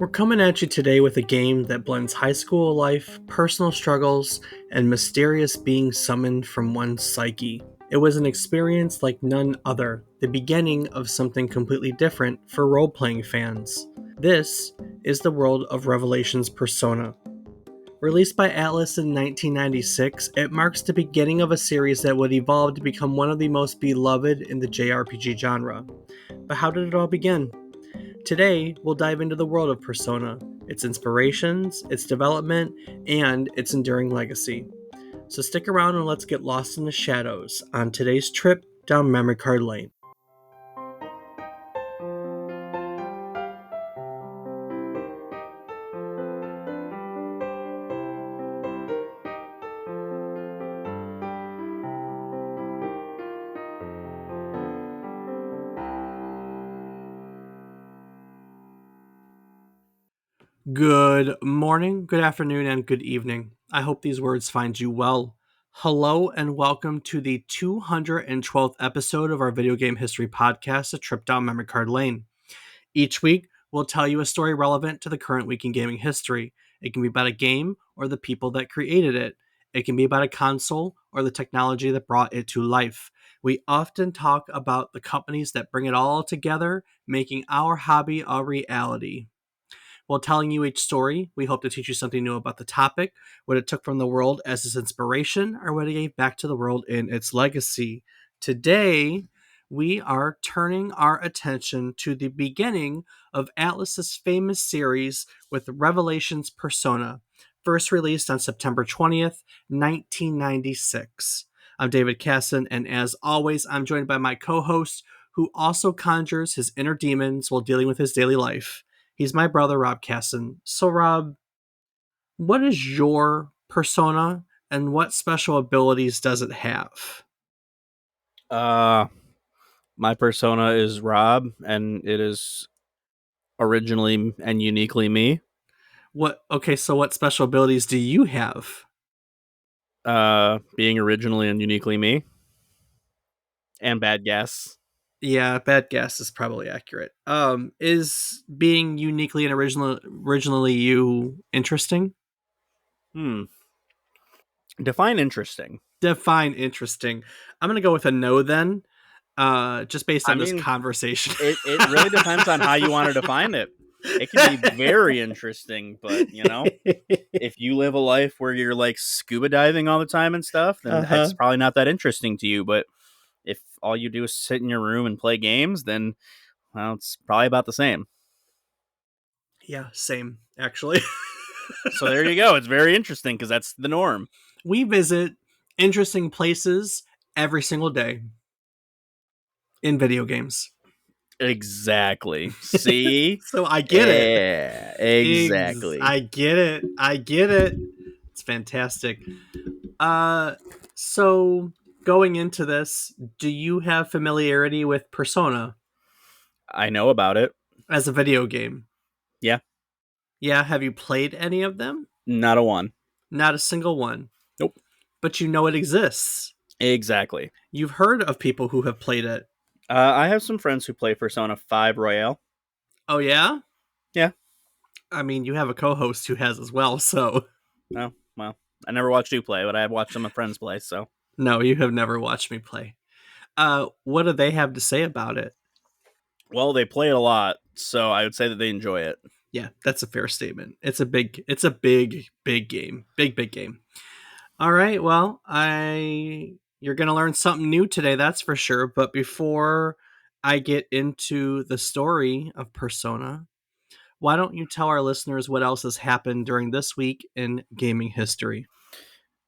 We're coming at you today with a game that blends high school life, personal struggles, and mysterious beings summoned from one's psyche. It was an experience like none other, the beginning of something completely different for role playing fans. This is the world of Revelation's Persona. Released by Atlus in 1996, it marks the beginning of a series that would evolve to become one of the most beloved in the JRPG genre. But how did it all begin? Today, we'll dive into the world of Persona, its inspirations, its development, and its enduring legacy. So stick around and let's get lost in the shadows on today's trip down memory card lane. Good morning, good afternoon, and good evening. I hope these words find you well. Hello, and welcome to the 212th episode of our video game history podcast, A Trip Down Memory Card Lane. Each week, we'll tell you a story relevant to the current week in gaming history. It can be about a game or the people that created it. It can be about a console or the technology that brought it to life. We often talk about the companies that bring it all together, making our hobby a reality. While telling you each story, we hope to teach you something new about the topic, what it took from the world as its inspiration, or what it gave back to the world in its legacy. Today, we are turning our attention to the beginning of Atlus's famous series with Revelations Persona, first released on September 20th, 1996. I'm David Casson, and as always, I'm joined by my co-host, who also conjures his inner demons while dealing with his daily life. He's my brother, Rob Casson. So, Rob, what is your persona and what special abilities does it have? My persona is Rob, and it is originally and uniquely me. So what special abilities do you have? Being originally and uniquely me, and bad guess. Yeah, bad guess is probably accurate. Is being uniquely and originally you interesting? Define interesting. Define interesting. I'm gonna go with a no then. Just based I on this mean, conversation. it really depends on how you want to define it. It can be very interesting, but if you live a life where you're like scuba diving all the time and stuff, then Uh-huh. it's probably not that interesting to you. But if all you do is sit in your room and play games, then well, it's probably about the same. Yeah, same, actually. So there you go. It's very interesting because that's the norm. We visit interesting places every single day in video games. Exactly. See? So I get it. Yeah, exactly. I get it. I get it. It's fantastic. So going into this, do you have familiarity with Persona I know about it. as a video game? Yeah, Yeah, have you played any of them? not a one. Not a single one. Nope. But you know it exists. Exactly. You've heard of people who have played it. I have some friends who play Persona 5 Royale. Oh yeah? Yeah. I mean, you have a co-host who has as well, so Oh, well. I never watched you play, but I have watched some of my friends play, so. no, you have never watched me play. What do they have to say about it? Well, they play it a lot, so I would say that they enjoy it. Yeah, that's a fair statement. It's a big game. Big game. All right, well, you're going to learn something new today, that's for sure, but before I get into the story of Persona, why don't you tell our listeners what else has happened during this week in gaming history?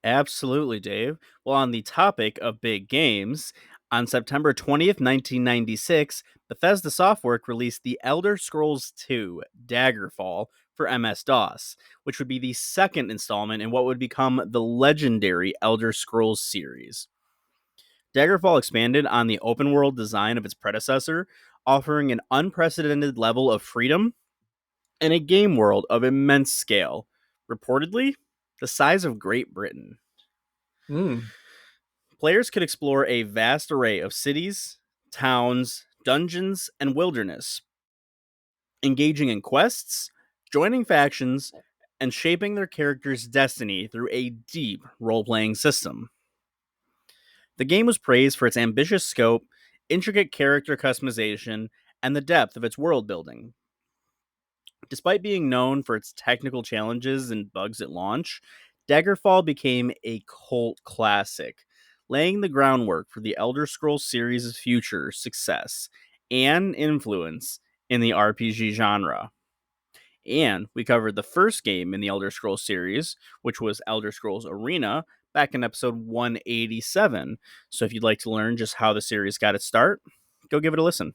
Absolutely, Dave. Well, on the topic of big games, on September 20th, 1996, Bethesda Softworks released The Elder Scrolls II Daggerfall for MS-DOS, which would be the second installment in what would become the legendary Elder Scrolls series. Daggerfall expanded on the open world design of its predecessor, offering an unprecedented level of freedom and a game world of immense scale, reportedly the size of Great Britain. Mm. Players could explore a vast array of cities, towns, dungeons, and wilderness, engaging in quests, joining factions and shaping their character's destiny through a deep role playing system. The game was praised for its ambitious scope, intricate character customization, and the depth of its world building. Despite being known for its technical challenges and bugs at launch, Daggerfall became a cult classic, laying the groundwork for the Elder Scrolls series' future success and influence in the RPG genre. And we covered the first game in the Elder Scrolls series, which was Elder Scrolls Arena, back in episode 187. So if you'd like to learn just how the series got its start, go give it a listen.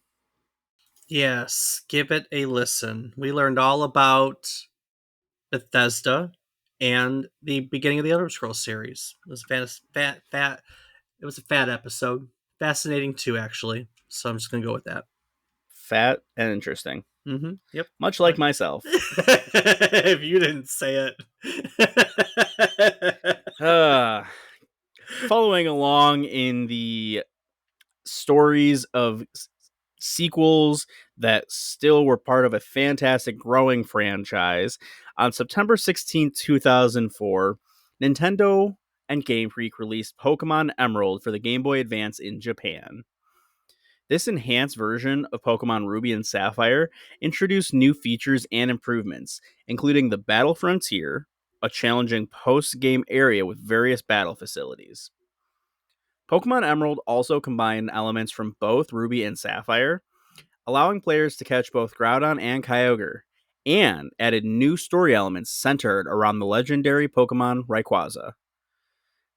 Yes, give it a listen. We learned all about Bethesda and the beginning of the Elder Scrolls series. It was fat. It was a fat episode. Fascinating too, actually. So I'm just gonna go with that. Fat and interesting. Yep. Much like myself. If you didn't say it. Following along in the stories of sequels that still were part of a fantastic growing franchise, on September 16th, 2004, Nintendo and Game Freak released Pokemon Emerald for the Game Boy Advance in Japan. This enhanced version of Pokemon Ruby and Sapphire introduced new features and improvements, including the Battle Frontier, a challenging post-game area with various battle facilities. Pokemon Emerald also combined elements from both Ruby and Sapphire, allowing players to catch both Groudon and Kyogre, and added new story elements centered around the legendary Pokemon Rayquaza.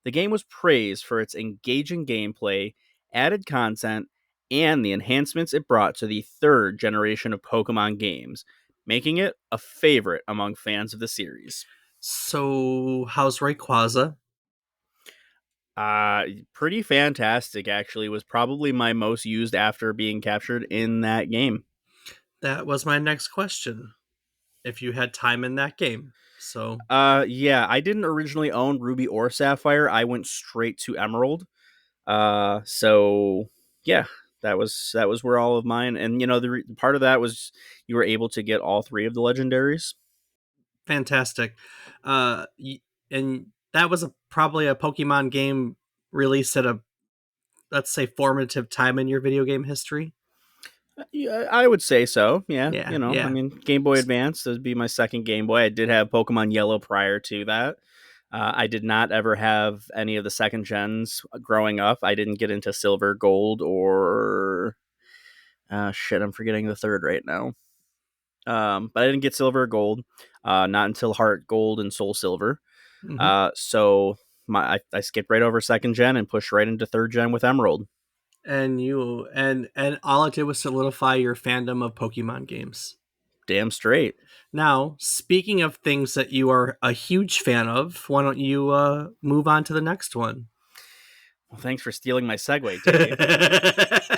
The game was praised for its engaging gameplay, added content, and the enhancements it brought to the third generation of Pokemon games, making it a favorite among fans of the series. So, how's Rayquaza? Pretty fantastic, actually. Was probably my most used after being captured in that game. That was my next question. If you had time in that game. So, Yeah, I didn't originally own Ruby or Sapphire. I went straight to Emerald. So yeah, that was where all of mine. And part of that was you were able to get all three of the legendaries. fantastic. Uh, and that was probably a Pokemon game released at a, let's say, formative time in your video game history. Yeah, I would say so. Yeah, Yeah, I yeah. mean, Game Boy Advance would be my second Game Boy. I did have Pokemon Yellow prior to that. I did not ever have any of the second gens growing up. I didn't get into Silver, Gold, or shit. I'm forgetting the third right now. But I didn't get Silver or Gold, not until Heart Gold and Soul Silver. Mm-hmm. So I skipped right over second gen and pushed right into third gen with Emerald. And all it did was solidify your fandom of Pokemon games. Damn straight. Now, speaking of things that you are a huge fan of, why don't you move on to the next one? Well, thanks for stealing my segue, Dave.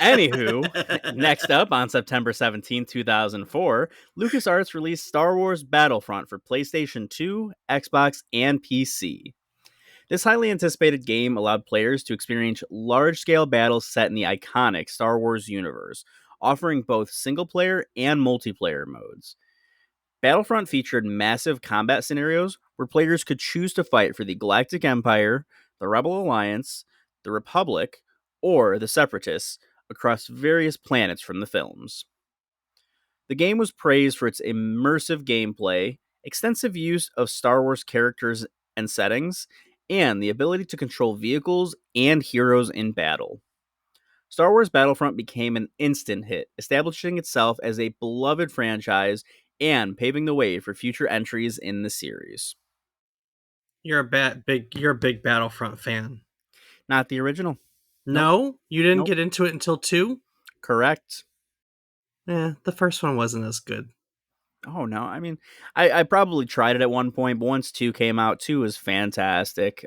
Anywho, next up on September 17th, 2004, LucasArts released Star Wars Battlefront for PlayStation 2, Xbox, and PC. This highly anticipated game allowed players to experience large-scale battles set in the iconic Star Wars universe, offering both single-player and multiplayer modes. Battlefront featured massive combat scenarios where players could choose to fight for the Galactic Empire, the Rebel Alliance, the Republic, or the Separatists across various planets from the films. The game was praised for its immersive gameplay, extensive use of Star Wars characters and settings, and the ability to control vehicles and heroes in battle. Star Wars Battlefront became an instant hit, establishing itself as a beloved franchise and paving the way for future entries in the series. You're a big Battlefront fan. Not the original. Nope. No, you didn't Nope. get into it until 2? Correct. The first one wasn't as good. Oh no, I mean, I probably tried it at one point, but once 2 came out, 2 was fantastic.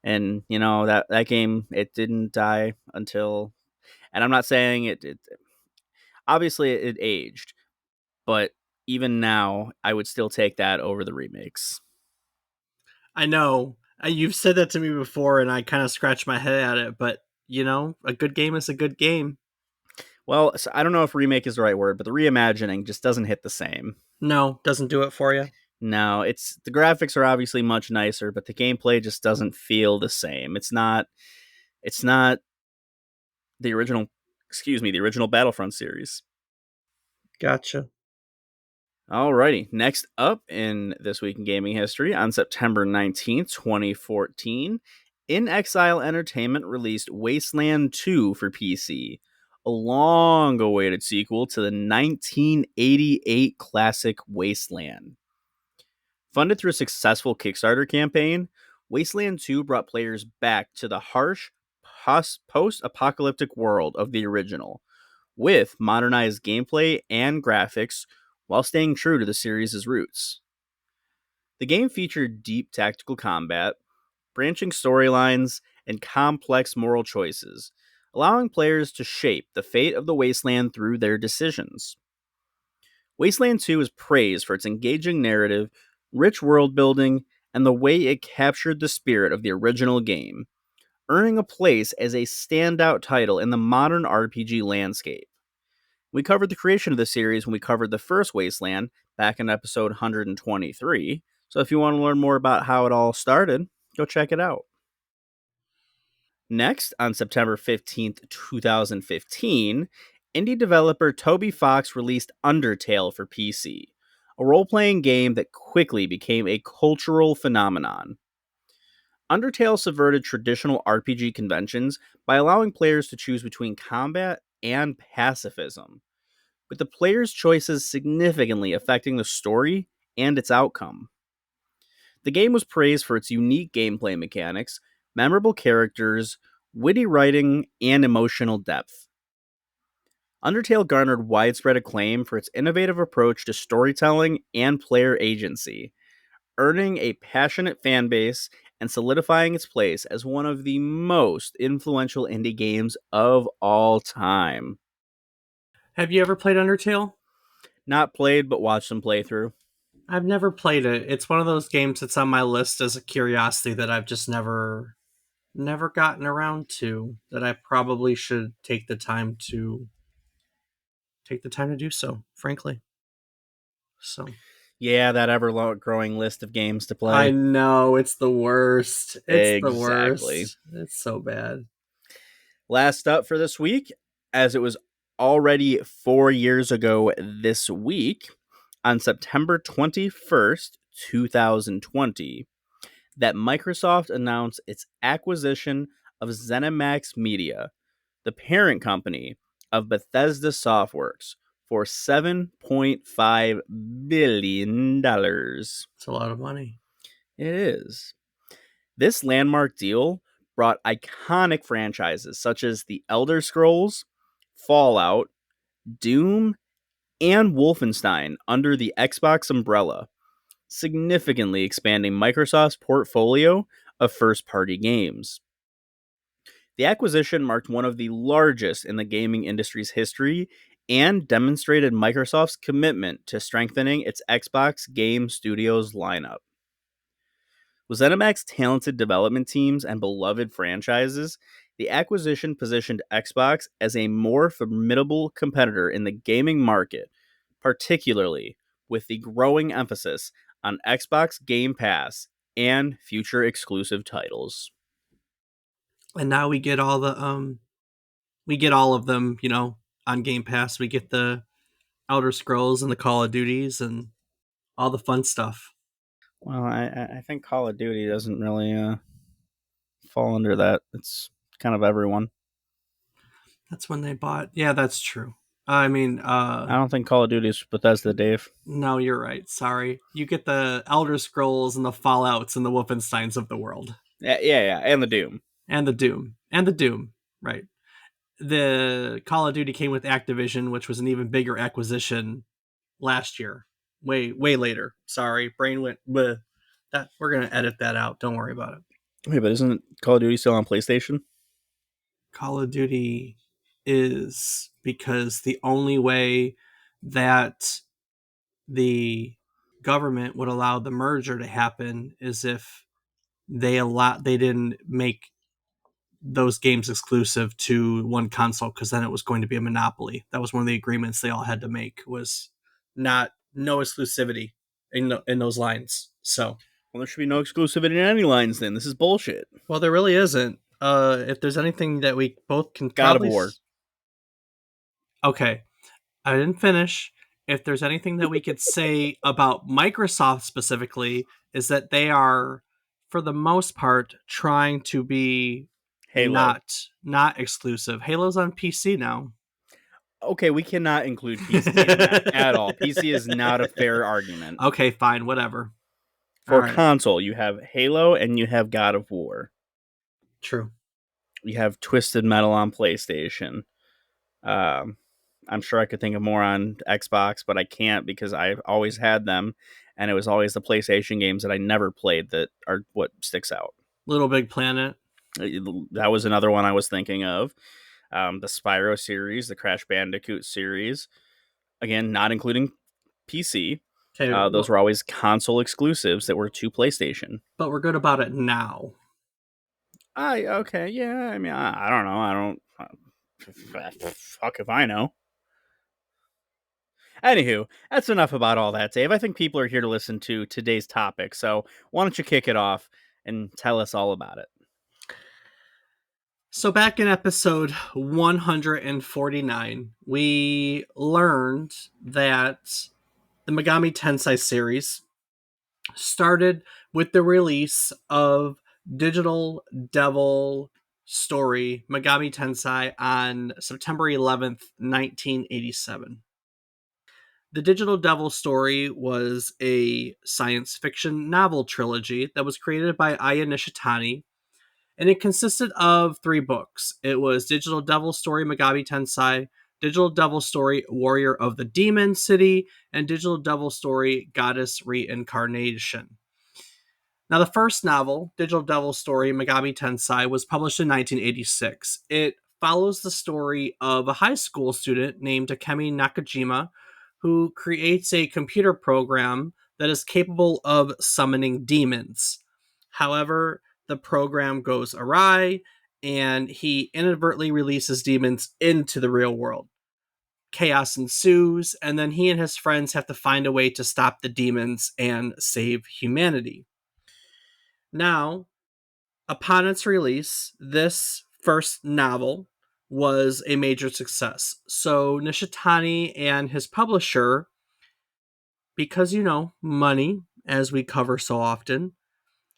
And that game, it didn't die until, and I'm not saying it obviously it aged, but even now I would still take that over the remakes. I know. You've said that to me before, and I kind of scratch my head at it, but, a good game is a good game. Well, so I don't know if remake is the right word, but the reimagining just doesn't hit the same. No, doesn't do it for you. No, it's the graphics are obviously much nicer, but the gameplay just doesn't feel the same. It's not the original, the original Battlefront series. Gotcha. Alrighty, next up in This Week in Gaming History, on September 19th, 2014, In Exile Entertainment released Wasteland 2 for PC, a long awaited sequel to the 1988 classic Wasteland. Funded through a successful Kickstarter campaign, Wasteland 2 brought players back to the harsh, post apocalyptic world of the original, with modernized gameplay and graphics while staying true to the series' roots. The game featured deep tactical combat, branching storylines, and complex moral choices, allowing players to shape the fate of the wasteland through their decisions. Wasteland 2 is praised for its engaging narrative, rich world building, and the way it captured the spirit of the original game, earning a place as a standout title in the modern RPG landscape. We covered the creation of the series when we covered the first Wasteland back in episode 123. So if you want to learn more about how it all started, go check it out. Next, on September 15th, 2015, indie developer Toby Fox released Undertale for PC, a role playing game that quickly became a cultural phenomenon. Undertale subverted traditional RPG conventions by allowing players to choose between combat and pacifism, with the player's choices significantly affecting the story and its outcome. The game was praised for its unique gameplay mechanics, memorable characters, witty writing, and emotional depth. Undertale garnered widespread acclaim for its innovative approach to storytelling and player agency, earning a passionate fan base and solidifying its place as one of the most influential indie games of all time. Have you ever played Undertale? Not played, but watched some playthrough. I've never played it. It's one of those games that's on my list as a curiosity that I've just never gotten around to, that I probably should take the time to do so, frankly. So, Yeah, that ever growing list of games to I play. know it's the worst. It's the Exactly. worst. It's so bad. Last up for this week, as it was already 4 years ago this week, on September 21st, 2020, that Microsoft announced its acquisition of ZeniMax Media, the parent company of Bethesda Softworks, for $7.5 billion. It's a lot of money. It is. This landmark deal brought iconic franchises such as The Elder Scrolls, Fallout, Doom, and Wolfenstein under the Xbox umbrella, significantly expanding Microsoft's portfolio of first party games. The acquisition marked one of the largest in the gaming industry's history and demonstrated Microsoft's commitment to strengthening its Xbox Game Studios lineup. With ZeniMax's talented development teams and beloved franchises, the acquisition positioned Xbox as a more formidable competitor in the gaming market, particularly with the growing emphasis on Xbox Game Pass and future exclusive titles. And now we get all of them, on Game Pass. We get the Elder Scrolls and the Call of Duties and all the fun stuff. Well, I think Call of Duty doesn't really fall under that. It's kind of everyone. That's when they bought. Yeah, that's true. I mean, I don't think Call of Duty is Bethesda, Dave. no, you're right. Sorry. You get the Elder Scrolls and the Fallouts and the Wolfensteins of the world. Yeah, and the Doom. And the Doom. And the Doom. Right. The Call of Duty came with Activision, which was an even bigger acquisition last year. Way later. Sorry. Brain went bleh. That we're gonna edit that out. Don't worry about it. Wait, but isn't Call of Duty still on PlayStation? Call of Duty is because the only way that the government would allow the merger to happen is if they didn't make those games exclusive to one console, because then it was going to be a monopoly. That was one of the agreements they all had to make, was not no exclusivity in those lines. So, Well, there should be no exclusivity in any lines then. This is bullshit. well, there really isn't. If there's anything that we both can God of probably War. okay, I didn't finish. If there's anything that we could say about Microsoft specifically, is that they are, for the most part, trying to be Halo. not exclusive. Halo's on PC now. Okay, we cannot include PC in that at all. PC is not a fair argument. Okay, fine, whatever. All For right, console, you have Halo and you have God of War. true. You have Twisted Metal on PlayStation. Um, I'm sure I could think of more on Xbox, but I can't because I've always had them, and it was always the PlayStation games that I never played that are what sticks out. Little Big Planet. That was another one I was thinking of. The Spyro series, the Crash Bandicoot series, again, not including PC. Okay, Those were always console exclusives that were to PlayStation. but we're good about it now. Okay, yeah. I mean, I don't know. I don't. Fuck if I know. Anywho, that's enough about all that, Dave. I think people are here to listen to today's topic. So why don't you kick it off and tell us all about it? So back in episode 149, we learned that the Megami Tensei series started with the release of Digital Devil Story Megami Tensei on September 11th, 1987. The Digital Devil Story was a science fiction novel trilogy that was created by Aya Nishitani, and it consisted of 3 books. It was Digital Devil Story Megami Tensei, Digital Devil Story Warrior of the Demon City, and Digital Devil Story Goddess Reincarnation. Now, the first novel, Digital Devil Story Megami Tensei, was published in 1986. It follows the story of a high school student named Akemi Nakajima who creates a computer program that is capable of summoning demons. However, the program goes awry and he inadvertently releases demons into the real world. Chaos ensues, and then he and his friends have to find a way to stop the demons and save humanity. Now, upon its release, this first novel was a major success. So Nishitani and his publisher, because money, as we cover so often,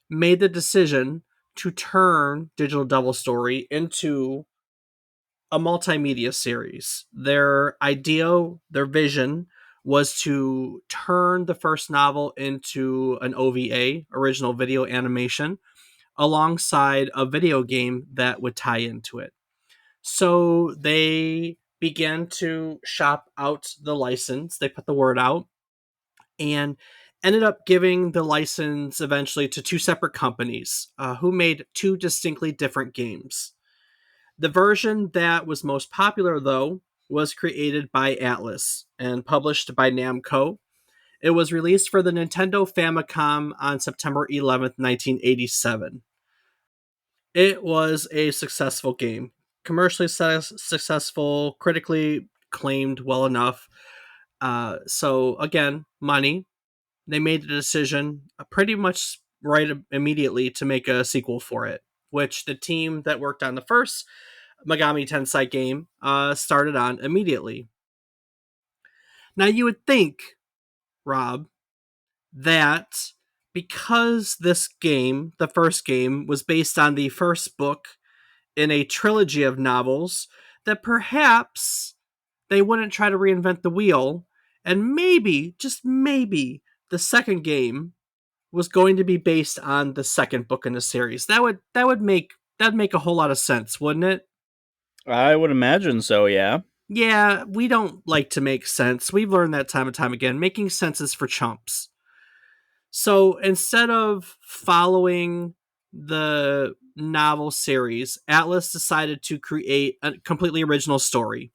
made the decision to turn Digital Devil Story into a multimedia series. Their idea, their vision was to turn the first novel into an OVA, original video animation, alongside a video game that would tie into it. So they began to shop out the license. They put the word out and ended up giving the license eventually to 2 separate companies who made 2 distinctly different games. The version that was most popular, though, was created by Atlus and published by Namco. It was released for the Nintendo Famicom on September 11th, 1987. It was a successful game, commercially successful, critically acclaimed well enough. So again, money. They made the decision pretty much right immediately to make a sequel for it, which the team that worked on the first Megami Tensei game started on immediately. Now you would think, Rob, that because this game, the first game, was based on the first book in a trilogy of novels, that perhaps they wouldn't try to reinvent the wheel, and maybe, just maybe, the second game was going to be based on the second book in the series. That'd make a whole lot of sense, wouldn't it? I would imagine so, yeah. Yeah, we don't like to make sense. We've learned that time and time again. Making sense is for chumps. So instead of following the novel series, Atlus decided to create a completely original story.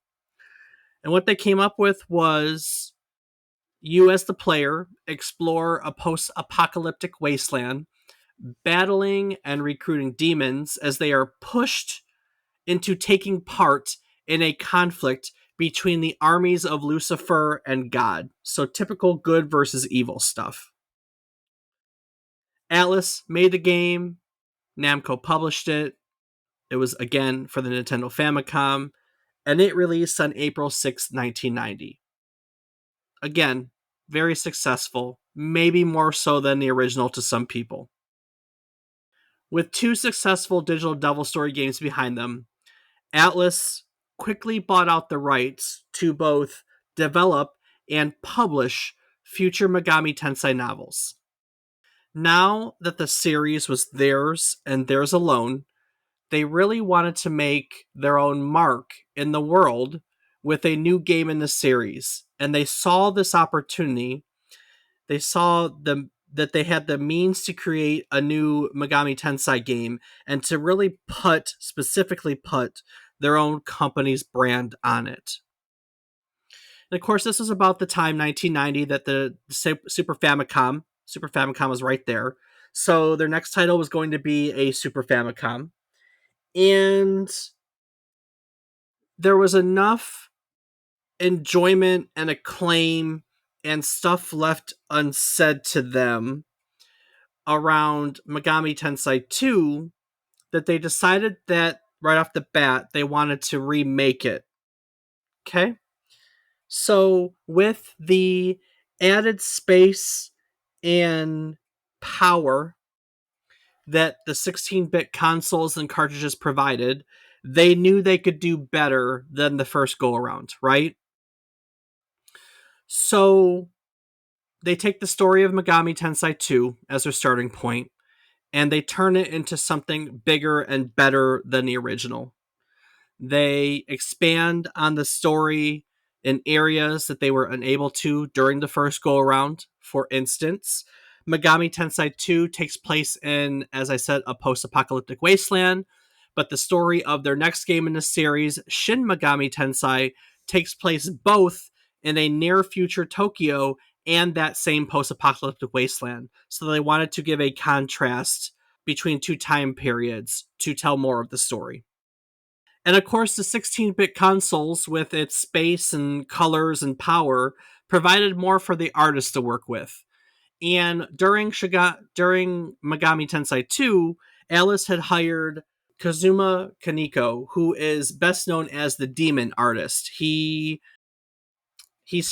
And what they came up with was you, as the player, explore a post apocalyptic wasteland battling and recruiting demons as they are pushed into taking part in a conflict between the armies of Lucifer and God. So typical good versus evil stuff. Atlus made the game, Namco published it. It was again for the Nintendo Famicom, and it released on April 6, 1990. Again, very successful, maybe more so than the original to some people. With two successful digital Devil Story games behind them, Atlus quickly bought out the rights to both develop and publish future Megami Tensei novels. Now that the series was theirs and theirs alone, they really wanted to make their own mark in the world with a new game in the series. And they saw this opportunity. They saw that they had the means to create a new Megami Tensei game and to really specifically put their own company's brand on it. And of course, this was about the time 1990 that the Super Famicom was right there. So their next title was going to be a Super Famicom. And there was enough enjoyment and acclaim and stuff left unsaid to them around Megami Tensei 2 that they decided that right off the bat they wanted to remake it. Okay? So, with the added space and power that the 16-bit consoles and cartridges provided, they knew they could do better than the first go around, right? So, they take the story of Megami Tensei 2 as their starting point, and they turn it into something bigger and better than the original. They expand on the story in areas that they were unable to during the first go around. For instance, Megami Tensei 2 takes place in, as I said, a post apocalyptic wasteland, but the story of their next game in the series, Shin Megami Tensei, takes place both in a near future Tokyo and that same post apocalyptic wasteland. So they wanted to give a contrast between two time periods to tell more of the story. And of course, the 16-bit consoles, with its space and colors and power, provided more for the artist to work with. And during Megami Tensei 2, Atlus had hired Kazuma Kaneko, who is best known as the demon artist. He's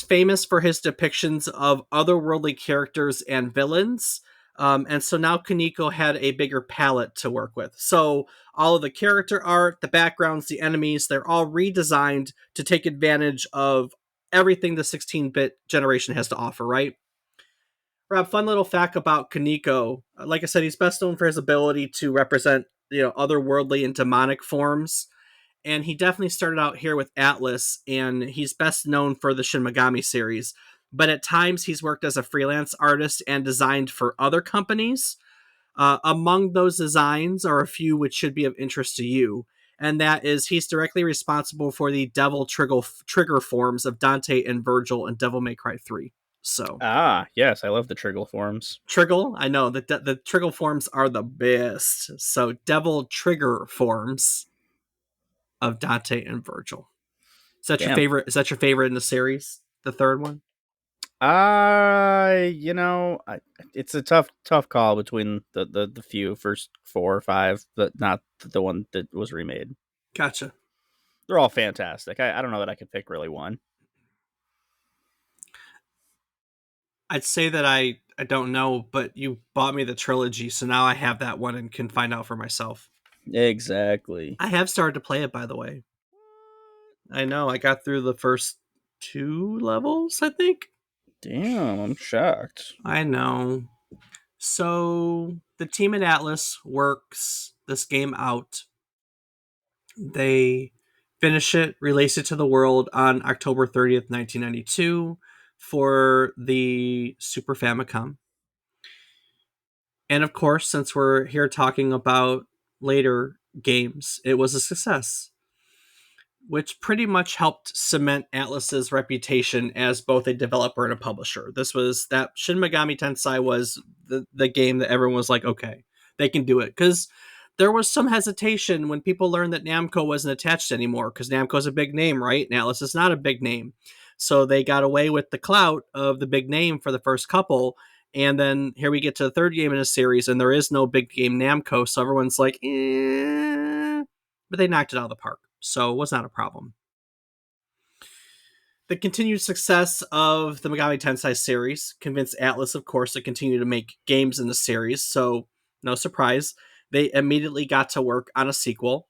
famous for his depictions of otherworldly characters and villains. And so now Kaneko had a bigger palette to work with. So all of the character art, the backgrounds, the enemies, they're all redesigned to take advantage of everything the 16-bit generation has to offer, right? Rob, fun little fact about Kaneko. Like I said, he's best known for his ability to represent, otherworldly and demonic forms. And he definitely started out here with Atlus, and he's best known for the Shin Megami series. But at times, he's worked as a freelance artist and designed for other companies. Among those designs are a few which should be of interest to you, and that is he's directly responsible for the devil trigger forms of Dante and Virgil in Devil May Cry 3. So, Ah, yes, I love the Triggle forms. Triggle, I know that the Triggle forms are the best. So, devil trigger forms of Dante and Virgil. Is that your Damn. favorite? Is that your favorite in the series? The third one? It's a tough call between the few first 4 or 5, but not the one that was remade. Gotcha. They're all fantastic. I don't know that I could pick really one. I'd say that I don't know, but you bought me the trilogy, so now I have that one and can find out for myself. Exactly. I have started to play it, by the way. I know. I got through the first 2 levels, I think. Damn, I'm shocked. I know. So the team at Atlus works this game out. They finish it, release it to the world on October 30th, 1992 for the Super Famicom. And of course, since we're here talking about later games, it was a success, which pretty much helped cement Atlus's reputation as both a developer and a publisher. This was that Shin Megami Tensei was the game that everyone was like, okay, they can do it. Because there was some hesitation when people learned that Namco wasn't attached anymore, because Namco's a big name, right? And Atlus is not a big name. So they got away with the clout of the big name for the first couple. And then here we get to the third game in a series, and there is no big game Namco. So everyone's like, eh. But they knocked it out of the park. So it was not a problem. The continued success of the Megami Tensei series convinced Atlus, of course, to continue to make games in the series, so no surprise, they immediately got to work on a sequel.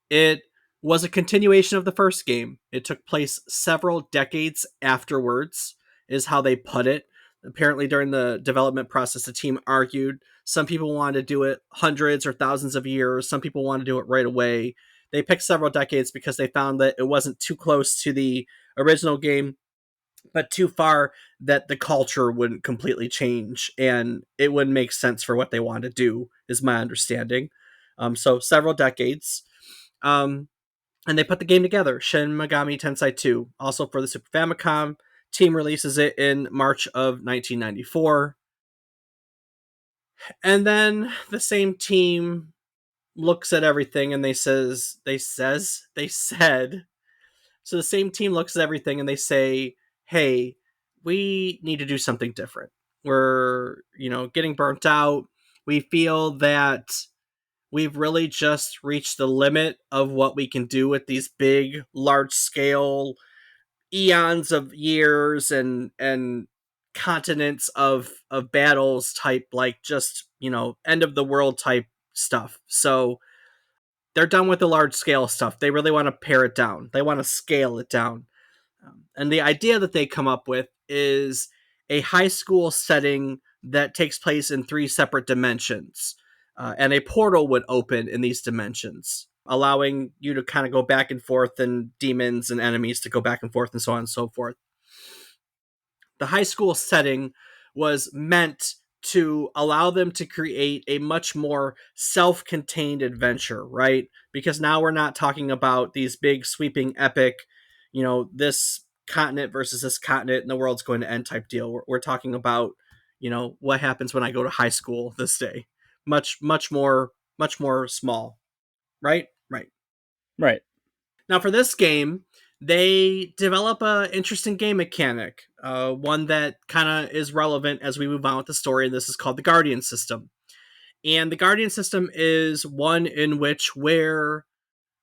It was a continuation of the first game. It took place several decades afterwards, is how they put it. Apparently, during the development process, the team argued. Some people wanted to do it hundreds or thousands of years. Some people wanted to do it right away. They picked several decades because they found that it wasn't too close to the original game, but too far that the culture wouldn't completely change and it wouldn't make sense for what they want to do, is my understanding. So several decades. Um, and they put the game together, Shin Megami Tensei 2, also for the Super Famicom. Team releases it in March of 1994. And then the same team looks at everything and they said so the same team looks at everything and they say, "Hey, we need to do something different. We're, getting burnt out. We feel that we've really just reached the limit of what we can do with these big, large scale eons of years and continents of battles type, like, just, end of the world type stuff. So they're done with the large scale stuff. They really want to pare it down. They want to scale it down. And the idea that they come up with is a high school setting that takes place in three separate dimensions. And a portal would open in these dimensions, allowing you to kind of go back and forth, and demons and enemies to go back and forth, and so on and so forth. The high school setting was meant to allow them to create a much more self-contained adventure, right? Because now we're not talking about these big sweeping epic, this continent versus this continent and the world's going to end type deal. We're talking about, what happens when I go to high school this day. Much more small, right? Right. Right. Now, for this game, they develop a interesting game mechanic, one that kind of is relevant as we move on with the story. And this is called the Guardian system. And the Guardian system is one in which where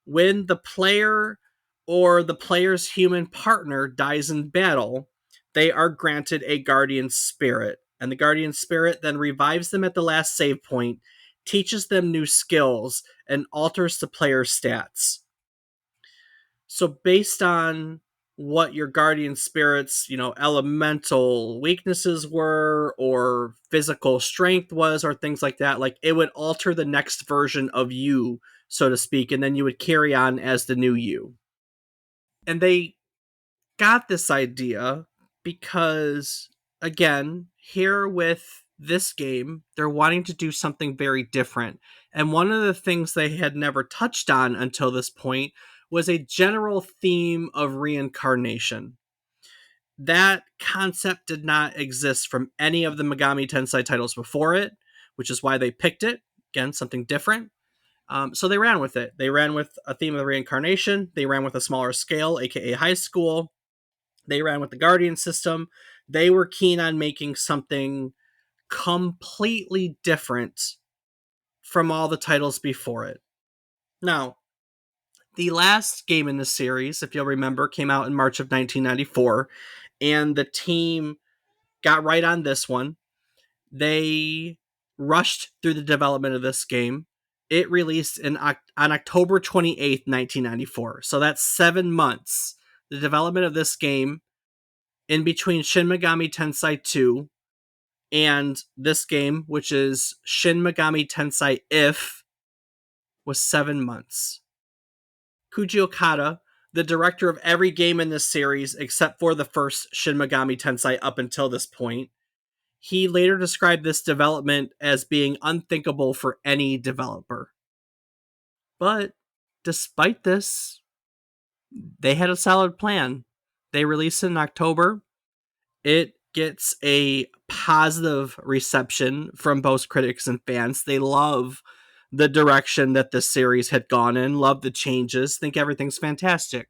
when the player or the player's human partner dies in battle, they are granted a guardian spirit. And the guardian spirit then revives them at the last save point, teaches them new skills, and alters the player's stats. So based on what your guardian spirit's, elemental weaknesses were or physical strength was or things like that, like, it would alter the next version of you, so to speak, and then you would carry on as the new you. And they got this idea because, again, here with this game, they're wanting to do something very different. And one of the things they had never touched on until this point was a general theme of reincarnation. That concept did not exist from any of the Megami Tensei titles before it, which is why they picked it. Again, something different. So they ran with it. They ran with a theme of reincarnation. They ran with a smaller scale, aka high school. They ran with the Guardian system. They were keen on making something completely different from all the titles before it. Now, the last game in the series, if you'll remember, came out in March of 1994, and the team got right on this one. They rushed through the development of this game. It released on October 28th, 1994. So that's 7 months. The development of this game in between Shin Megami Tensei 2 and this game, which is Shin Megami Tensei If, was 7 months. Koji Okada, the director of every game in this series except for the first Shin Megami Tensei up until this point, he later described this development as being unthinkable for any developer. But despite this, they had a solid plan. They released it in October. It gets a positive reception from both critics and fans. They love the direction that this series had gone in, love the changes, think everything's fantastic.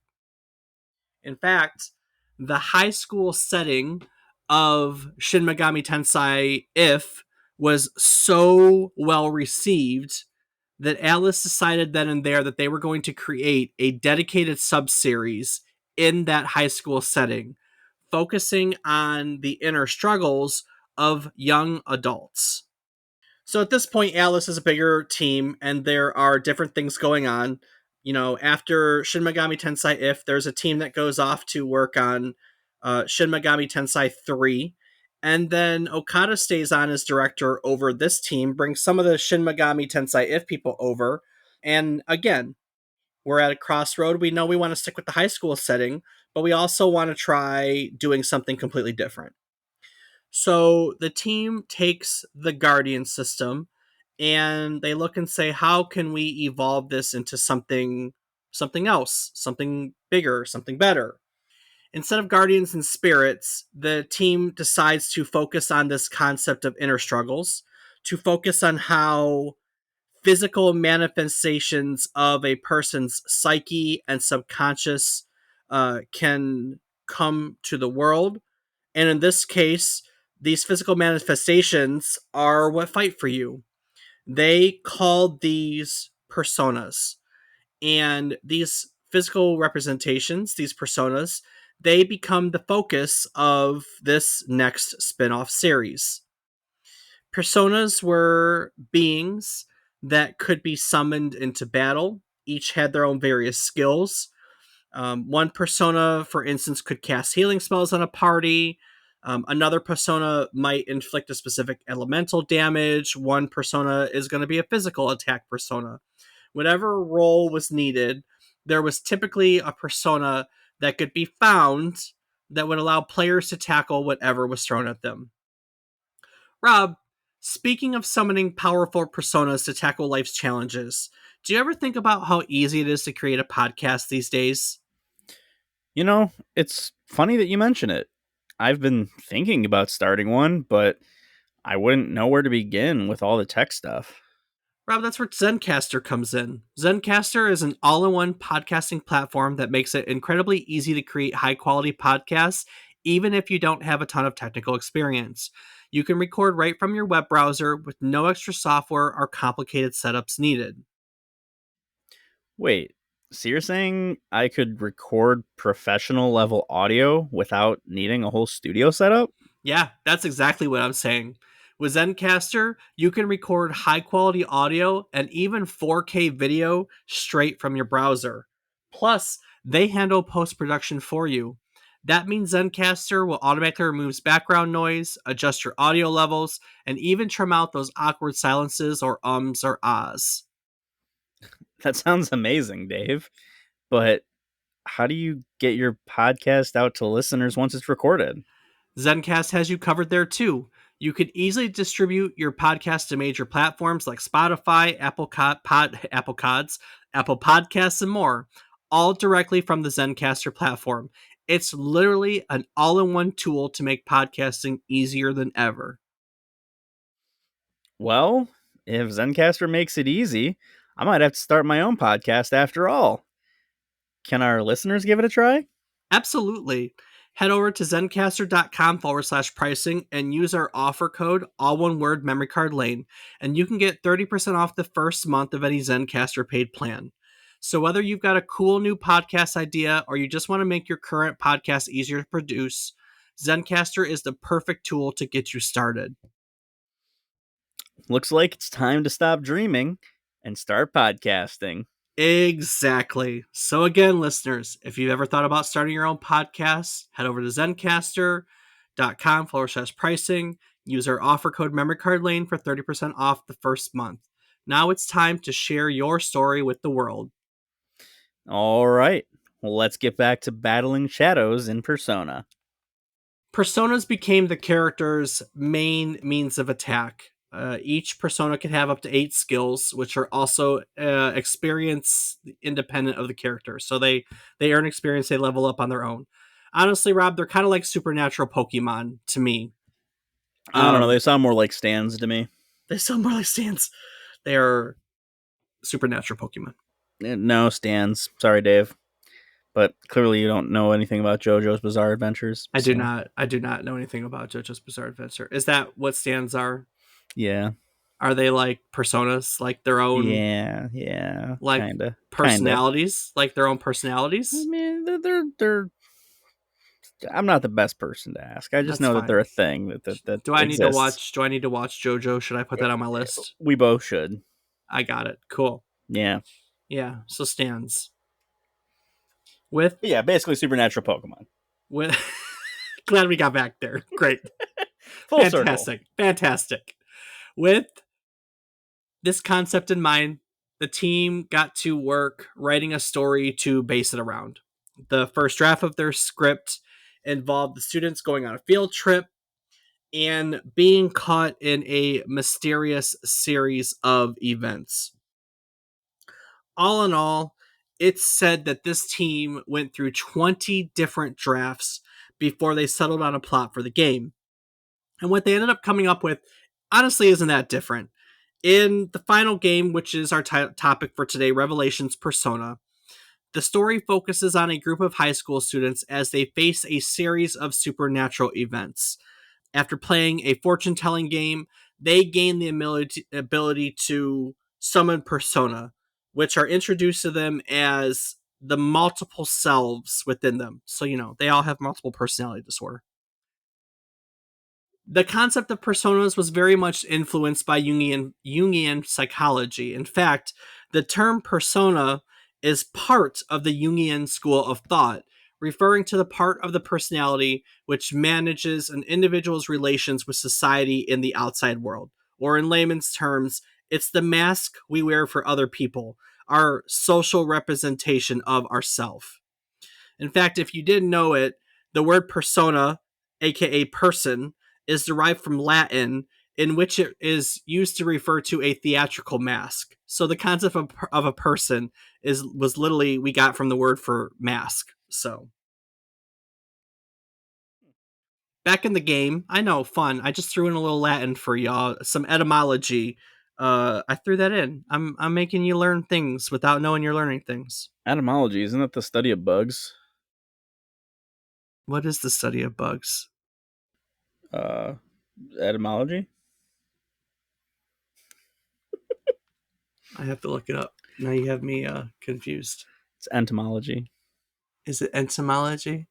In fact, the high school setting of Shin Megami Tensei If was so well received that Atlus decided then and there that they were going to create a dedicated sub-series in that high school setting, focusing on the inner struggles of young adults. So at this point, Alice is a bigger team, and there are different things going on. You know, after Shin Megami Tensei If, there's a team that goes off to work on Shin Megami Tensei 3. And then Okada stays on as director over this team, brings some of the Shin Megami Tensei If people over. And again, we're at a crossroad. We know we want to stick with the high school setting, but we also want to try doing something completely different. So the team takes the Guardian system and they look and say, how can we evolve this into something else, something bigger, something better? Instead of guardians and spirits, the team decides to focus on this concept of inner struggles, to focus on how physical manifestations of a person's psyche and subconscious can come to the world. And in this case, these physical manifestations are what fight for you. They called these personas. And these physical representations, these personas, they become the focus of this next spin off series. Personas were beings that could be summoned into battle. Each had their own various skills. One persona, for instance, could cast healing spells on a party. Another persona might inflict a specific elemental damage. One persona is going to be a physical attack persona. Whatever role was needed, there was typically a persona that could be found that would allow players to tackle whatever was thrown at them. Rob, speaking of summoning powerful personas to tackle life's challenges, do you ever think about how easy it is to create a podcast these days? You know, it's funny that you mention it. I've been thinking about starting one, but I wouldn't know where to begin with all the tech stuff. Rob, that's where Zencaster comes in. Zencaster is an all in one podcasting platform that makes it incredibly easy to create high quality podcasts, even if you don't have a ton of technical experience. You can record right from your web browser with no extra software or complicated setups needed. Wait, so you're saying I could record professional level audio without needing a whole studio setup? Yeah, that's exactly what I'm saying. With Zencaster, you can record high quality audio and even 4K video straight from your browser. Plus, they handle post production for you. That means Zencaster will automatically remove background noise, adjust your audio levels, and even trim out those awkward silences or ums or ahs. That sounds amazing, Dave. But how do you get your podcast out to listeners once it's recorded? Zencast has you covered there too. You could easily distribute your podcast to major platforms like Spotify, Apple Podcasts, and more, all directly from the Zencaster platform. It's literally an all-in-one tool to make podcasting easier than ever. Well, if Zencaster makes it easy, I might have to start my own podcast after all. Can our listeners give it a try? Absolutely. Head over to zencaster.com/pricing and use our offer code, all one word, memory card lane, and you can get 30% off the first month of any Zencaster paid plan. So whether you've got a cool new podcast idea or you just want to make your current podcast easier to produce, Zencaster is the perfect tool to get you started. Looks like it's time to stop dreaming and start podcasting. Exactly. So again, listeners, if you've ever thought about starting your own podcast, head over to zencaster.com/pricing. Use our offer code memory card lane for 30% off the first month. Now it's time to share your story with the world. All right, well, let's get back to battling shadows in Persona. Personas became the character's main means of attack. Each persona can have up to 8 skills, which are also experience independent of the character. So they earn experience, they level up on their own. Honestly, Rob, they're kind of like supernatural Pokemon to me. I don't know. Um, They sound more like stands to me. they sound more like stands. They're supernatural Pokemon. No stands. Sorry, Dave. But clearly you don't know anything about JoJo's Bizarre Adventures. I do So not. I do not know anything about JoJo's Bizarre Adventure. Is that what stands are? yeah, Are they like personas, like their own, yeah, like kinda. personalities, like their own I personalities? mean, they're. I'm not the best person to ask. I just That's know that they're a fine. thing that Do I need to exists. watch? Do I need to watch JoJo? Should I put that on my list? We both should. I got it. Cool. Yeah. Yeah. So stands with But yeah, basically supernatural Pokemon. with. Glad we got back there. Great. Full circle. Fantastic. Fantastic. With this concept in mind, the team got to work writing a story to base it around. The first draft of their script involved the students going on a field trip and being caught in a mysterious series of events. All in all, it's said that this team went through 20 different drafts before they settled on a plot for the game. And what they ended up coming up with honestly isn't that different. In the final game, which is our topic for today, Revelations Persona, the story focuses on a group of high school students as they face a series of supernatural events. After playing a fortune telling game, they gain the ability to summon persona, which are introduced to them as the multiple selves within them. So, they all have multiple personality disorder. The concept of personas was very much influenced by Jungian psychology. In fact, the term persona is part of the Jungian school of thought, referring to the part of the personality which manages an individual's relations with society in the outside world. Or in layman's terms, it's the mask we wear for other people, our social representation of ourself. In fact, if you didn't know it, the word persona, aka person, is derived from Latin, in which it is used to refer to a theatrical mask. So the concept of a person was literally we got from the word for mask. So back in the game, I know, fun. I just threw in a little Latin for y'all, some etymology. I threw that in. I'm making you learn things without knowing you're learning things. Etymology, isn't that the study of bugs? What is the study of bugs? Uh, etymology? I have to look it up. Now you have me confused. It's entomology. Is it entomology?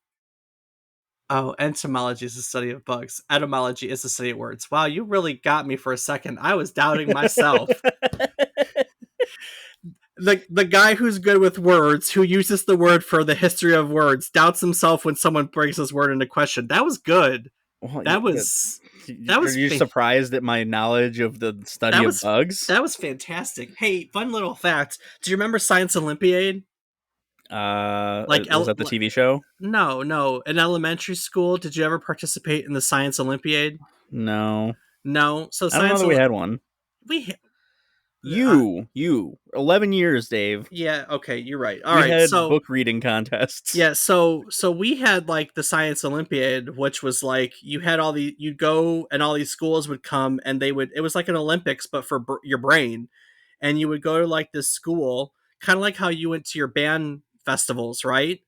Oh, entomology is the study of bugs. Etymology is the study of words. Wow, you really got me for a second. I was doubting myself. The guy who's good with words, who uses the word for the history of words, doubts himself when someone brings his word into question. That was good. Well, That was that are was you surprised at my knowledge of the study that of was bugs? that was fantastic. Hey, fun little fact. Do you remember Science Olympiad? Like Is that the TV show? no, no. In elementary school, did you ever participate in the Science Olympiad? No, No. So I don't know Science that we had one. we You, 11 years, Dave. yeah, okay, you're right. All We right. had So book reading contests. yeah, so we had like the Science Olympiad, which was like you had you'd go and all these schools would come and it was like an Olympics but for your brain, and you would go to like this school, kind of like how you went to your band festivals, right?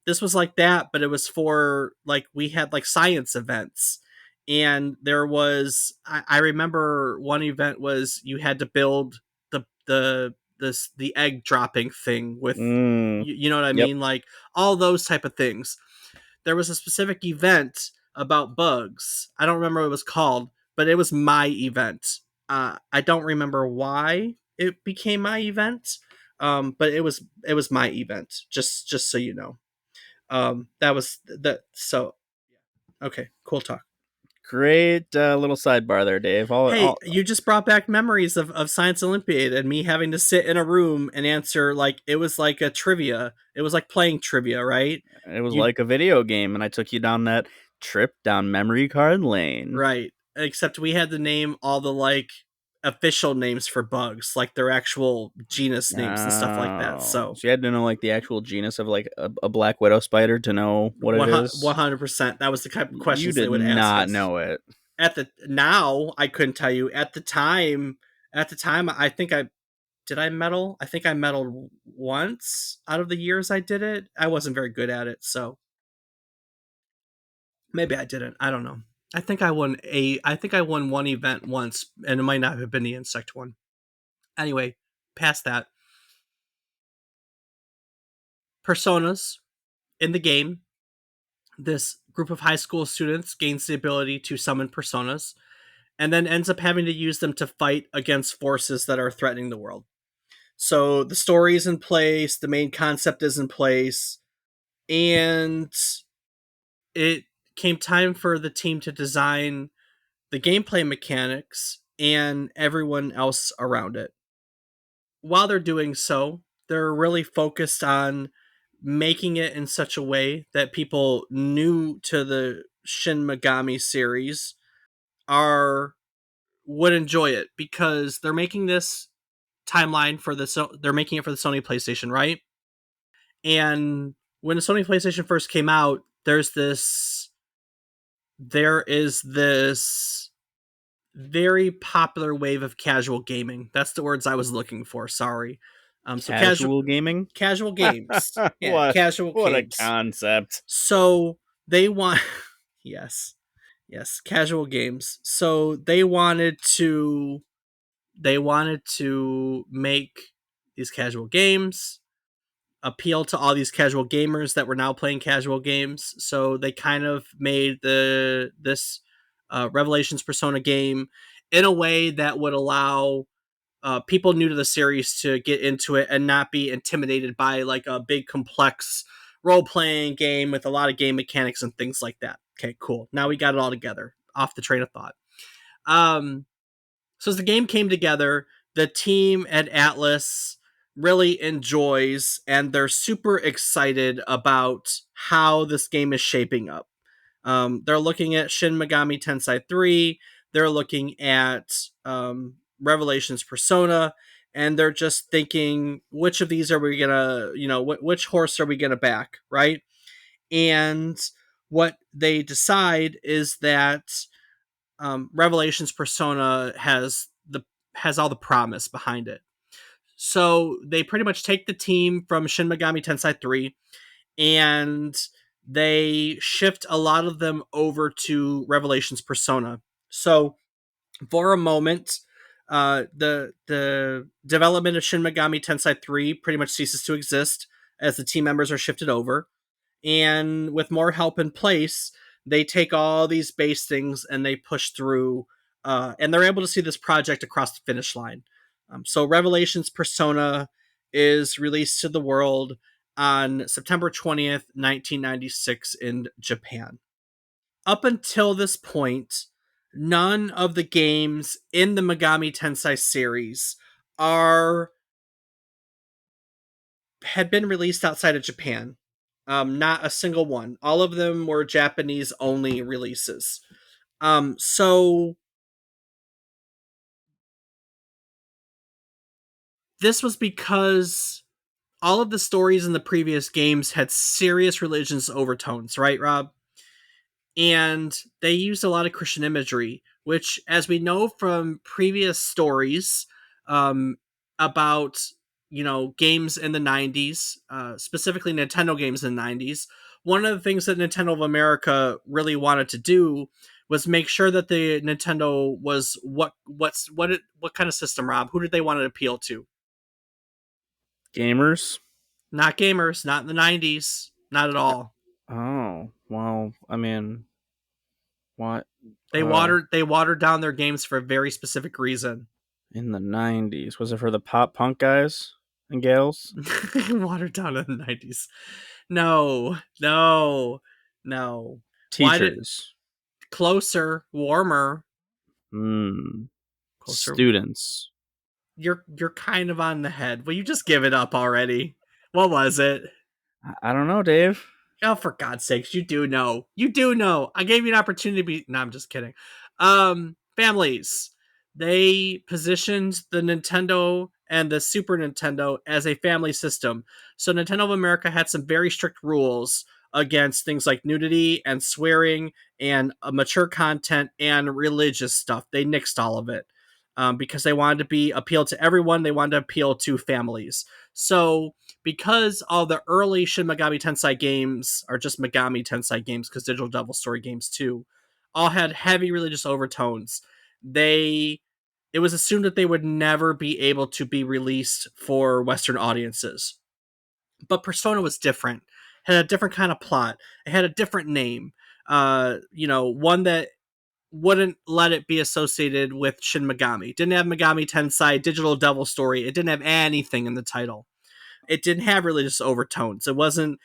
This was like that, but it was for like we had like science events. And there was I remember one event was you had to build the egg dropping thing with Mm, you know what I yep. mean? Like all those type of things. There was a specific event about bugs. I don't remember what it was called, but it was my event. I don't remember why it became my event, but it was my event. Just so you know. That was that. So okay, cool talk. Great little sidebar there, Dave. Hey, you just brought back memories of Science Olympiad and me having to sit in a room and answer like it was like a trivia. It was like playing trivia, right? It was You like a video game, and I took you down that trip down memory card lane. right. Except we had to name all the like official names for bugs, like their actual genus names and stuff like that. Oh, So so you had to know like the actual genus of like a black widow spider to know what it is. 100%, that was the type of You questions they did would ask not us. know it. At the now, I couldn't tell you. At the time, I think I did I medal? I think I medaled once out of the years I did it. I wasn't very good at it, so maybe I didn't. I don't know. I think I won one event once, and it might not have been the insect one. Anyway, past that. Personas in the game, this group of high school students gains the ability to summon personas and then ends up having to use them to fight against forces that are threatening the world. So the story is in place, the main concept is in place, and it came time for the team to design the gameplay mechanics and everyone else around it. While they're doing so, they're really focused on making it in such a way that people new to the Shin Megami series are would enjoy it, because they're making this timeline for they're making it for the Sony PlayStation, right? And when the Sony PlayStation first came out, there is this very popular wave of casual gaming. That's the words I was looking for. Sorry. So Casual gaming? casual games. Yeah, what casual what a games. concept. So they want yes. Yes, casual games. So they wanted to make these casual games appeal to all these casual gamers that were now playing casual games. So they kind of made this Revelations Persona game in a way that would allow people new to the series to get into it and not be intimidated by like a big complex role playing game with a lot of game mechanics and things like that. Okay, cool. Now we got it all together. Off the train of thought. Um, so as the game came together, the team at Atlus really enjoys and they're super excited about how this game is shaping up. They're looking at Shin Megami Tensei 3, they're looking at Revelations Persona, and they're just thinking, which of these are we gonna, which horse are we gonna back, right? And what they decide is that Revelations Persona has all the promise behind it. So they pretty much take the team from Shin Megami Tensei 3 and they shift a lot of them over to Revelations Persona. So for a moment, the development of Shin Megami Tensei 3 pretty much ceases to exist as the team members are shifted over, and with more help in place, they take all these base things and they push through, and they're able to see this project across the finish line. So Revelations Persona is released to the world on September 20th, 1996 in Japan. Up until this point, none of the games in the Megami Tensei series are had been released outside of Japan. Not a single one. All of them were Japanese only releases. So this was because all of the stories in the previous games had serious religious overtones, right, Rob? And they used a lot of Christian imagery, which, as we know from previous stories um, about games in the 90s, specifically Nintendo games in the 90s, one of the things that Nintendo of America really wanted to do was make sure that the Nintendo was what kind of system, Rob? Who did they want to appeal to? Gamers? Not gamers, not in the 90s, not at all. Oh, well, I mean, what? They watered down their games for a very specific reason. In the 90s? Was it for the pop punk guys and gals? Watered down in the 90s. No, no, no. Why did Teachers? closer, warmer, Hmm. closer? Students? You're kind of on the head. Will you just give it up already? What was it? I don't know, Dave. Oh, for God's sakes, you do know. You do know. I gave you an opportunity to be. No, I'm just kidding. Families. they positioned the Nintendo and the Super Nintendo as a family system. So Nintendo of America had some very strict rules against things like nudity and swearing and mature content and religious stuff. They nixed all of it because they wanted to be appeal to everyone. They wanted to appeal to families. So because all the early Shin Megami Tensei games are just Megami Tensei games, because Digital Devil Story games too, all had heavy religious overtones. They It was assumed that they would never be able to be released for Western audiences. But Persona was different. It had a different kind of plot. It had a different name. One that wouldn't let it be associated with Shin Megami. It didn't have Megami Tensei, Digital Devil Story. It didn't have anything in the title. It didn't have religious overtones. It wasn't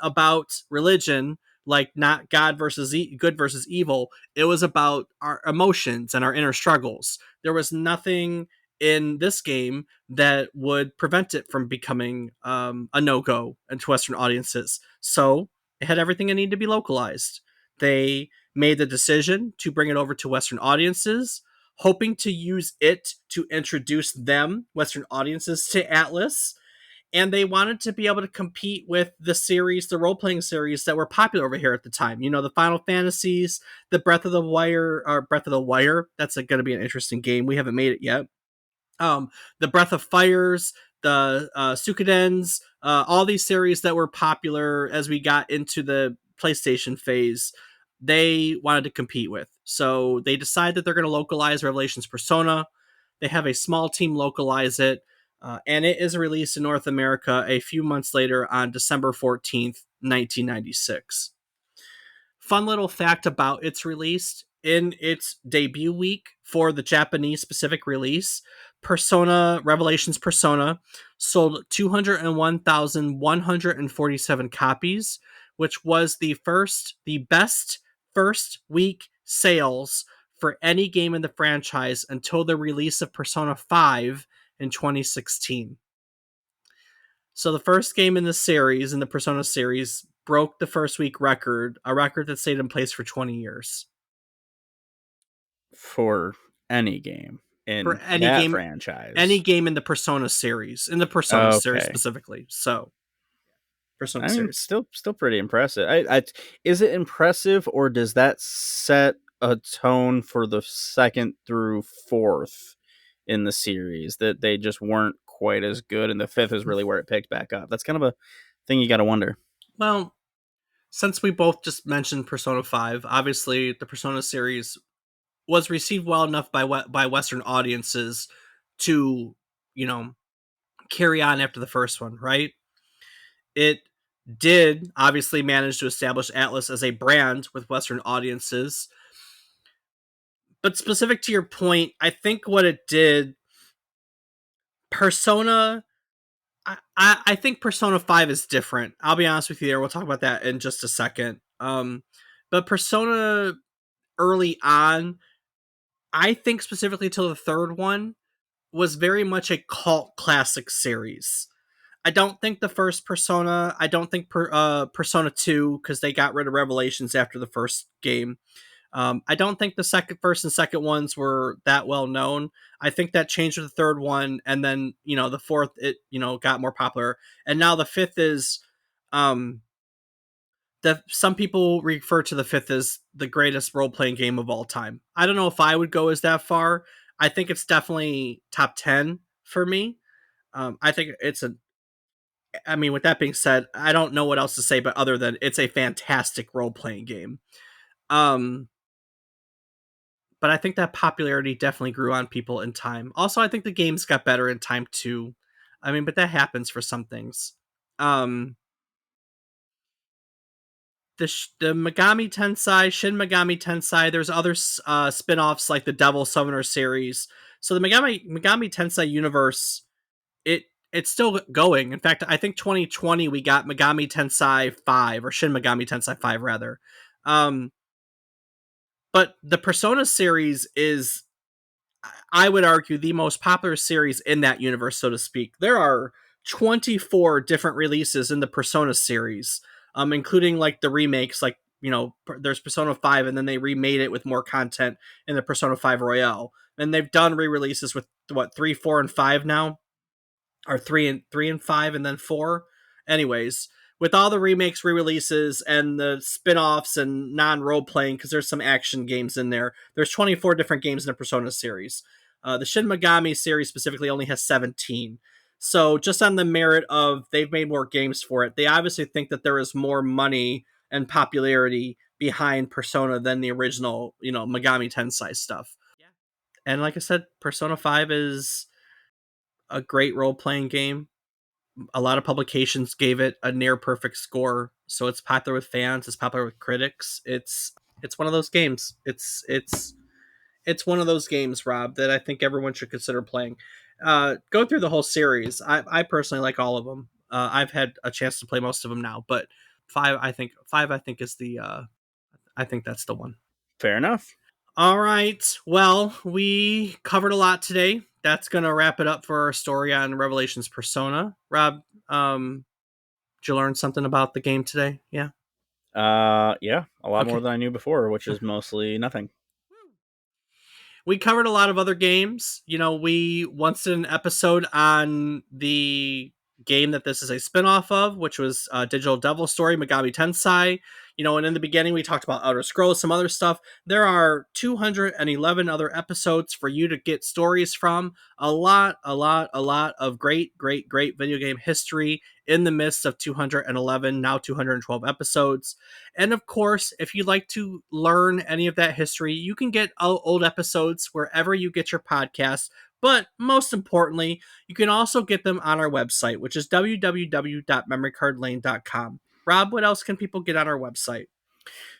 about religion, like not God versus good versus evil. It was about our emotions and our inner struggles. There was nothing in this game that would prevent it from becoming a no-go into Western audiences. So it had everything it needed to be localized. They made the decision to bring it over to Western audiences, hoping to use it to introduce them, Western audiences, to Atlus, and they wanted to be able to compete with the series, the role playing series that were popular over here at the time. You know, the Final Fantasies, the Breath of the Wire. That's going to be an interesting game. We haven't made it yet. The Breath of Fires, the Suikoden's, all these series that were popular as we got into the PlayStation phase. They wanted to compete with, so they decide that they're going to localize Revelations Persona. They have a small team localize it, and it is released in North America a few months later on December 14th, 1996. Fun little fact about its release: in its debut week for the Japanese specific release, Persona Revelations Persona sold 201,147 copies, which was the best first week sales for any game in the franchise until the release of Persona 5 in 2016. So the first game in the series, in the Persona series, broke the first week record, a record that stayed in place for 20 years. For any game For in any that game any franchise. game in the Persona series, Okay. specifically. So, Persona I mean, series. still pretty impressive. Is it impressive, or does that set a tone for the second through fourth in the series that they just weren't quite as good, and the fifth is really where it picked back up? That's kind of a thing you got to wonder. Well, since we both just mentioned Persona 5, obviously the Persona series was received well enough by Western audiences to, you know, carry on after the first one, right? It did obviously manage to establish Atlus as a brand with Western audiences. But specific to your point, I think what it did, Persona, I think Persona 5 is different. I'll be honest with you there. We'll talk about that in just a second. But Persona early on, I think specifically till the third one, was very much a cult classic series. I don't think the first Persona, I don't think Persona 2, because they got rid of Revelations after the first game. I don't think the first and second ones were that well known. I think that changed with the third one, and then the fourth, it got more popular, and now the fifth is, um, some people refer to the fifth as the greatest role playing game of all time. I don't know if I would go as that far. I think it's definitely top 10 for me. I think it's a. I mean, with that being said, I don't know what else to say, but other than it's a fantastic role playing game. Um, but I think that popularity definitely grew on people in time. Also, I think the games got better in time too. I mean, but that happens for some things. Um, the Megami Tensei, Shin Megami Tensei. There's other spin-offs like the Devil Summoner series. So the Megami Tensei universe, it it's still going. In fact, I think 2020 we got Megami Tensei 5, or Shin Megami Tensei 5 rather. Um, but the Persona series is, I would argue, the most popular series in that universe, so to speak. There are 24 different releases in the Persona series, including like the remakes, like there's Persona 5, and then they remade it with more content in the Persona 5 Royale. And they've done re-releases with what, 3, 4, and 5 now, or three and 5, and then 4. Anyways, with all the remakes, re-releases, and the spin-offs and non-role playing, because there's some action games in there. There's 24 different games in the Persona series. The Shin Megami series specifically only has 17. So just on the merit of they've made more games for it, they obviously think that there is more money and popularity behind Persona than the original, Megami Tensei stuff. And like I said, Persona 5 is a great role playing game. A lot of publications gave it a near perfect score, so it's popular with fans. It's popular with critics. It's one of those games. It's one of those games, Rob, that I think everyone should consider playing. Go through the whole series. I personally like all of them. I've had a chance to play most of them now, but five I think is the I think that's the one. Fair enough. All right. Well, we covered a lot today. That's gonna wrap it up for our story on Revelations Persona. Rob, did you learn something about the game today? Yeah. Yeah, a lot more Okay. than I knew before, which is mostly nothing. We covered a lot of other games. We once did an episode on the game that this is a spin-off of, which was Digital Devil Story, Megami Tensei. And in the beginning we talked about Outer Scrolls, some other stuff. There are 211 other episodes for you to get stories from. A lot of great video game history in the midst of 211, now 212 episodes. And of course, if you'd like to learn any of that history, you can get old episodes wherever you get your podcasts. But most importantly, you can also get them on our website, which is www.memorycardlane.com. Rob, what else can people get on our website?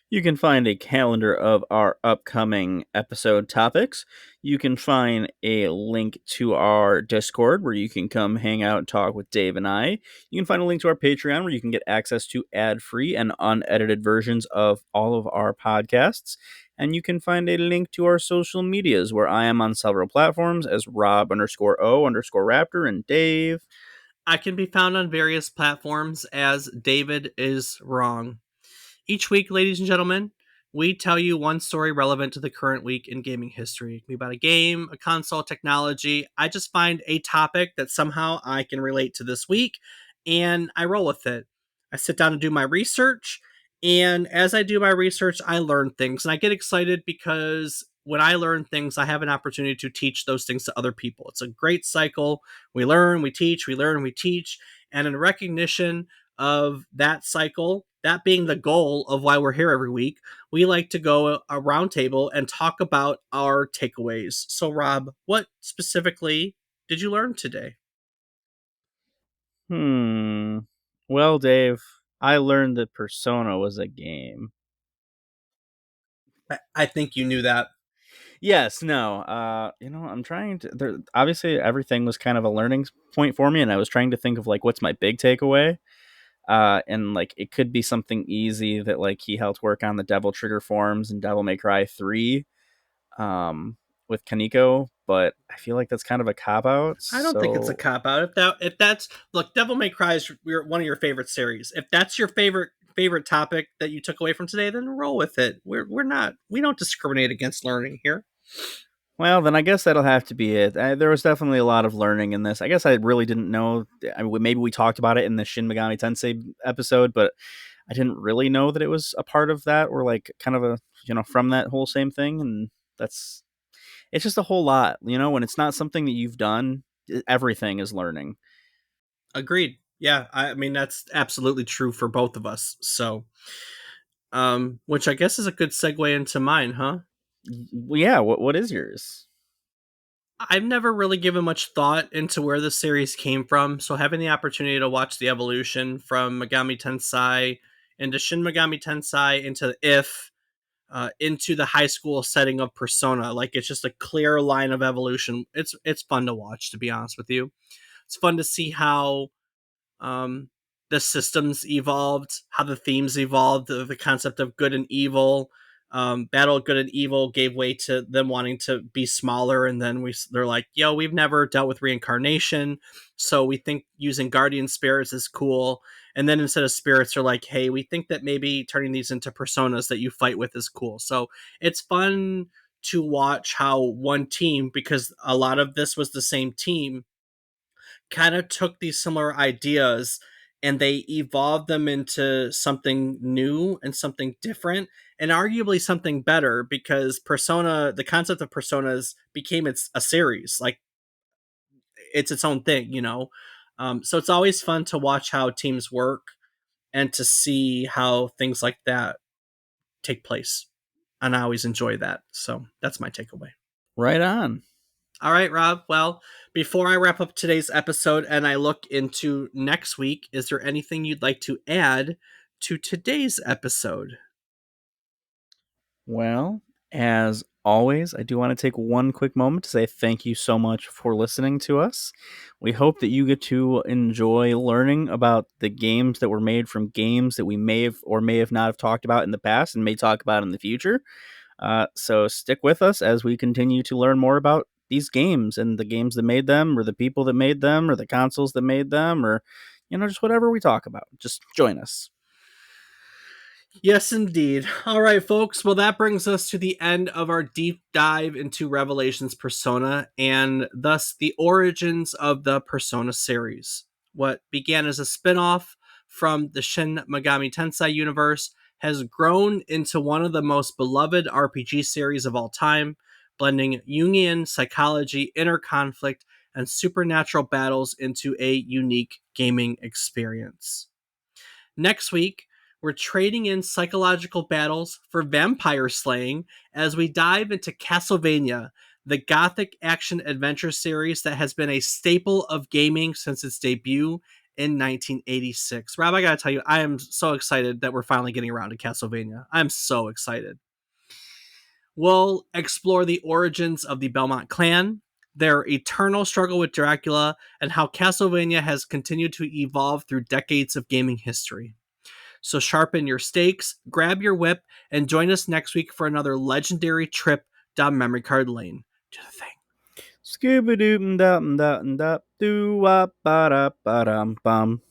You can find a calendar of our upcoming episode topics. You can find a link to our Discord where you can come hang out and talk with Dave and I. You can find a link to our Patreon where you can get access to ad-free and unedited versions of all of our podcasts. And you can find a link to our social medias where I am on several platforms as Rob_O_Raptor and Dave. I can be found on various platforms as David is wrong. Each week, ladies and gentlemen, we tell you one story relevant to the current week in gaming history. It can be about a game, a console, technology. I just find a topic that somehow I can relate to this week, and I roll with it. I sit down and do my research, and as I do my research, I learn things, and I get excited because when I learn things, I have an opportunity to teach those things to other people. It's a great cycle. We learn, we teach, we learn, we teach, and in recognition of that cycle, that being the goal of why we're here every week, we like to go a round table and talk about our takeaways. So, Rob, what specifically did you learn today? Well, Dave, I learned that Persona was a game. I think you knew that. Yes, no. I'm trying to obviously everything was kind of a learning point for me and I was trying to think of like what's my big takeaway. And like it could be something easy that like he helped work on the Devil Trigger forms and Devil May Cry 3 um with Kaneko, but I feel like that's kind of a cop out. I don't think it's a So, cop out. If that's look, Devil May Cry is one of your favorite series. If that's your favorite topic that you took away from today, then roll with it. We don't discriminate against learning here. well, then I guess that'll have to be it. There was definitely a lot of learning in this. I guess I really didn't know. I mean, maybe we talked about it in the Shin Megami Tensei episode, but I didn't really know that it was a part of that or like kind of a, from that whole same thing. And that's, it's just a whole lot, when it's not something that you've done, everything is learning. Agreed. Yeah, I mean that's absolutely true for both of us. So, which I guess is a good segue into mine, huh? Yeah. What is yours? I've never really given much thought into where the series came from, so having the opportunity to watch the evolution from Megami Tensei into Shin Megami Tensei into If into the high school setting of Persona, like it's just a clear line of evolution. It's fun to watch, to be honest with you. It's fun to see how um, the systems evolved, how the themes evolved, the concept of good and evil, Battle of Good and Evil gave way to them wanting to be smaller, and then they're like, yo, we've never dealt with reincarnation, so we think using guardian spirits is cool. And then instead of spirits, they're like, hey, we think that maybe turning these into personas that you fight with is cool. So it's fun to watch how one team, because a lot of this was the same team, kind of took these similar ideas and they evolved them into something new and something different and arguably something better, because the concept of personas became a series. Like, it's its own thing, you know. So it's always fun to watch how teams work and to see how things like that take place, and I always enjoy that. So that's my takeaway. Right on. All right, Rob. Well, before I wrap up today's episode and I look into next week, is there anything you'd like to add to today's episode? Well, as always, I do want to take one quick moment to say thank you so much for listening to us. We hope that you get to enjoy learning about the games that were made from games that we may have or may have not have talked about in the past and may talk about in the future. So stick with us as we continue to learn more about these games and the games that made them, or the people that made them, or the consoles that made them, or just whatever we talk about. Just join us. Yes, indeed. All right, folks. Well, that brings us to the end of our deep dive into Revelations Persona and thus the origins of the Persona series. What began as a spin off from the Shin Megami Tensei universe has grown into one of the most beloved RPG series of all time, blending Jungian psychology, inner conflict, and supernatural battles into a unique gaming experience. Next week, we're trading in psychological battles for vampire slaying as we dive into Castlevania, the gothic action adventure series that has been a staple of gaming since its debut in 1986. Rob, I gotta tell you, I am so excited that we're finally getting around to Castlevania. I'm so excited. We'll explore the origins of the Belmont clan, their eternal struggle with Dracula, and how Castlevania has continued to evolve through decades of gaming history. So sharpen your stakes, grab your whip, and join us next week for another legendary trip down memory card lane. Do the thing. Scooby doo dum dum dum dum doo wop ba da ba dum bum.